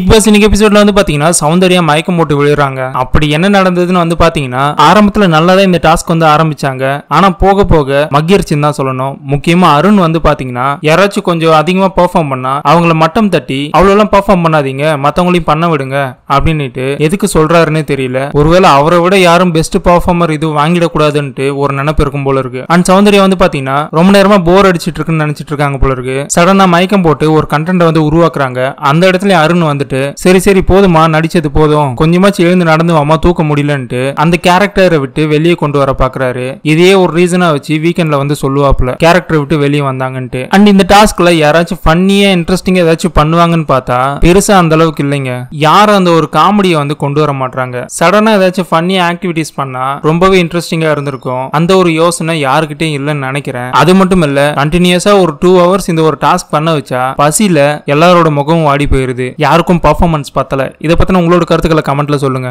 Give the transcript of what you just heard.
Big pass இன்னைக்கு எபிசோட்ல வந்து பாத்தீங்கன்னா சௌந்தர்யா மயக்கம் போட்டு விழுறாங்க. அப்படி என்ன நடந்ததுன்னு வந்து பாத்தீங்கன்னா ஆரம்பத்துல நல்லாதான் இந்த டாஸ்க் வந்து ஆரம்பிச்சாங்க. ஆனா போக போக மகிழ்ச்சின்னு தான் சொல்லணும். முக்கியமா அருண் வந்து பாத்தீங்கன்னா யாராச்சும் கொஞ்சம் அதிகமா பெர்ஃபார்ம் பண்ணா அவங்கள மட்டம் தட்டி அவ்வளவு பெர்ஃபார்ம் பண்ணாதீங்க, மத்தவங்களையும் பண்ண விடுங்க அப்படின்னுட்டு எதுக்கு சொல்றாருன்னு தெரியல. ஒருவேளை அவரை விட யாரும் பெஸ்ட் பெர்ஃபார்மர் இது வாங்கிடக்கூடாதுன்ட்டு ஒரு நினைப்பு இருக்கும் போல இருக்கு. அண்ட் சௌந்தர்யா வந்து பாத்தீங்கன்னா ரொம்ப நேரமா போர் அடிச்சிட்டு இருக்குன்னு நினைச்சிட்டு இருக்காங்க போல இருக்கு. சடனா மயக்கம் போட்டு ஒரு கண்டென்ட் வந்து உருவாக்குறாங்க. அந்த இடத்துல அருண் வந்துட்டு சரி சரி போதுமா, நடிச்சது போதும், கொஞ்சமாச்சு எழுந்து நடந்து வாமா, தூக்க முடியலன்ட்டு அந்த கேரக்டரை விட்டு வெளியே கொண்டு வர பாக்குறாரு. இதே ஒரு ரீசனா வச்சு வீக்கெண்ட்ல வந்து சொல்லுவாப்ல கேரக்டரை விட்டு வெளியே வந்தாங்கன்ட்டு. அண்ட் இந்த டாஸ்க்ல யாராச்சும் ஃபன்னியா இன்ட்ரெஸ்டிங்கா ஏதாச்சும் பண்ணுவாங்கன்னு பார்த்தா பெருசா அந்த அளவுக்கு இல்லைங்க. யாரும் அந்த ஒரு காமெடியை வந்து கொண்டு வர மாட்டாங்க. சடனா ஏதாச்சும் ஃபன்னியா ஆக்டிவிட்டிஸ் பண்ணா ரொம்பவே இன்ட்ரெஸ்டிங்கா இருந்திருக்கும். அந்த ஒரு யோசனை யாருக்கிட்டையும் இல்லைன்னு நினைக்கிறேன். அது மட்டும் இல்ல, கண்டினியூஸா ஒரு 2 hours இந்த ஒரு டாஸ்க் பண்ண வச்சா பசியில எல்லாரோட முகமும் வாடி போயிருது. யாருக்கும் பர்ஃபார்மன்ஸ் பத்தல. இதை பத்தின உங்களோட கருத்துக்களை கமெண்ட்ல சொல்லுங்க.